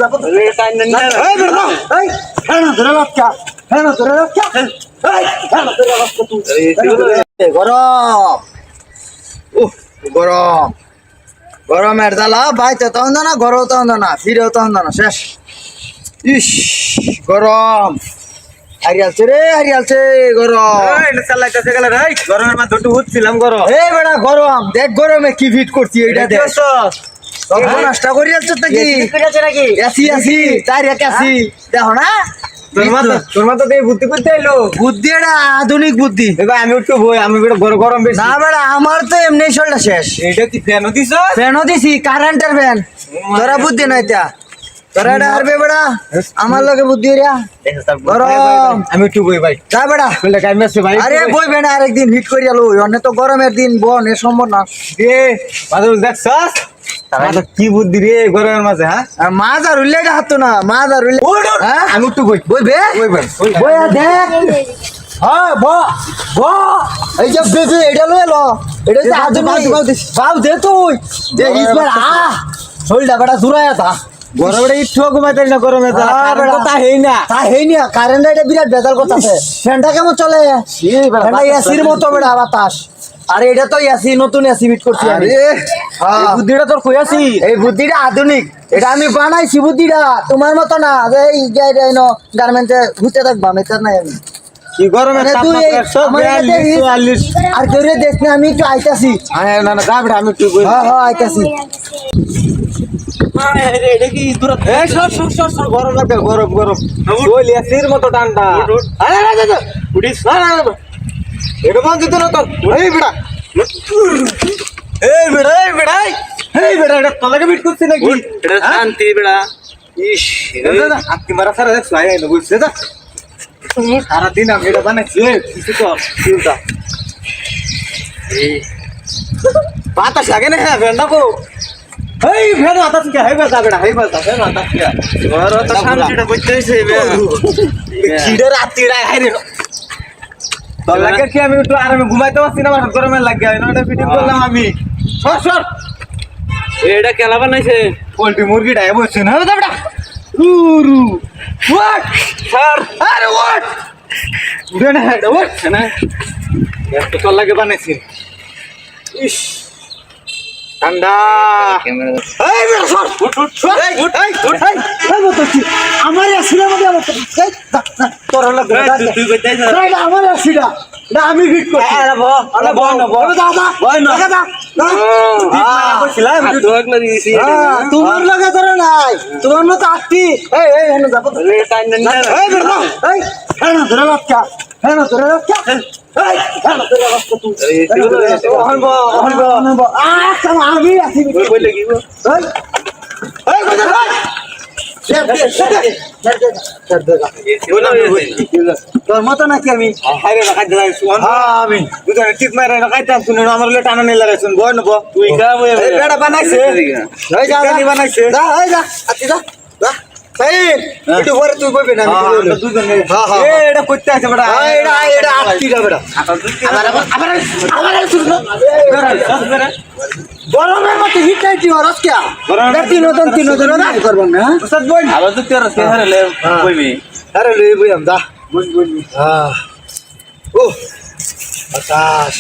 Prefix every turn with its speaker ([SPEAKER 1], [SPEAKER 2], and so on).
[SPEAKER 1] যাব এই টাইম না এই বেটা এই হ্যাঁ না ধরে রাখ হ্যাঁ না ধরে রাখ এই হ্যাঁ না ধরে রাখ তুই গরম উফ গরম গরমের জ্বালা বাইতে তো না ঘরেও তো না ফিরেও তো না শেষ ইস গরম হারিয়ালছে রে হারিয়ালছে গরম চালাইতেছে গেল রে গরমের মধ্যে একটু উঠছিলাম গরম এই বেটা গরম দেখ গরমে কি ফিট করছি এইটা দেখ সব নষ্ট করে যাচ্ছে নাকি এসি এসি তাই রেখে আসি দেখো না তোর মাথা দিয়ে বুদ্ধি করতে এলো বুদ্ধি এটা আধুনিক বুদ্ধি এবার আমি একটু বই আমি গরম বেশি না বেটা আমার তো এমনি চলটা শেষ এটা কি ফ্যানও দিছ ফ্যানও দিছি কারেন্টের ফ্যান তোরা বুদ্ধি নাই তা তোরা এটা হারবে বেটা আমার লগে বুদ্ধি রে গরম আমি একটু বই ভাই যা বেটা ভাই আরে বইবে না আরেকদিন হিট করি আলো অন্য তো গরমের দিন বন এ সম্ভব না দে বাদল দেখছস কি বুদ্ধি রে গরমের মাঝে হ্যাঁ মাছ আর উল্লে হাত না মাছ আর উল্লে হ্যাঁ আমি একটু বই বইবে বই দেখ হ্যাঁ এই যে বেবি এটা লয়ে লো এটা যে আজ বাউ দে তুই দে ইসবার শরীরটা বড় জুরায়া তা গরমে ইচ্ছা ঘুমাইতে না গরমে তা হেই না কারেন্ট এটা বিরাট বেজাল করতেছে ফ্যানটা কেমন চলে ফ্যানটা এসির মতো বেড়া বাতাস আরে এটা তো এসি নতুন এসি ফিট করছি আরে এই বুদ্ধিটা তোর কই আছি এই বুদ্ধিটা আধুনিক এটা আমি বানাইছি বুদ্ধিটা তোমার মতো না এই যে গার্মেন্টে ঘুরতে থাকবা মেটার নাই আমি কি গরমে তাপমাত্রা 142 আর কেউ দেখ না আমি একটু আইতাছি না না গাবড়া আমি একটু হ্যাঁ আইতাছি এটা কি দূর এই সর গরম লাগে গরম ওই এসির মতো ঠান্ডা আরে উড়িস না এটা বন্ধ দিতে না তো এই বেড়া এটা তলাকে বিট করছিস নাকি এটা শান্তি বেড়া ইস এটা আপনি মারা সারা দেখছ আই না বুঝছিস না সারা দিন আমি এটা বানাইছি কিছু তো চিন্তা এই বাতাস লাগে না হ্যাঁ ভেন্ডা কো এই ভেন বাতাস কি হাই বাতা বেড়া হাই বাতা কি ওর তো শান্তিটা বুঝতেইছে খিড়ে রাতে হাই রে তো লাগে কি আমি একটু আরামে ঘুমাইতে পারছি না আমার গরমে লাগে এটা ফিটিং করলাম আমি সর এটা কেলা বানাইছে পোল্ট্রি মুরগিটা বসছে না বেটা রু ওয়াট স্যার আরে ওয়াট উড়ে হেড ওয়াট না এত তো লাগে বানাইছে ইস ঠান্ডা এই বেটা সর উঠ আমার আসিলা মধ্যে আমার তোর লাগে তুই কইতাই না আমার আসিলা না আমি ফিট করছি আরে দাদা কইছিলাম তোর লাগে দিছি তোমার লাগে ধরে নাই তোমার মত আটটি এই হেন যাব এই টাইম না এই বেটা এই হেন ধরে রাখা হেন ধরে রাখা এই হেন ধরে রাখা তুই হনব আমি আছি কইলে কি এই কই যা তোর মতো নাকি আমি হাইরে রাখাই দিলাইছি আমি দুজনে টিপ মারে রাখাইতাম শুনে আমার লে টানা নেই লাগাইছুন বয় নব তুই কা বয় বেড়া বানাইছে এই যা বানাইছে যা এই যা আতি যা যা সাইন একটু পরে তুই বইবে না আমি দুজনে হ্যাঁ এটা করতে আছে বেটা এটা আতি যা বেটা আবার শুনো বেড়া গরমের মতো হিট নাই দিও রস কে তিন জন না করব না সব বই আবার তো তেরস কে হারে লে বইবি আরে লই বই আম দা বই হ্যাঁ ও বাতাস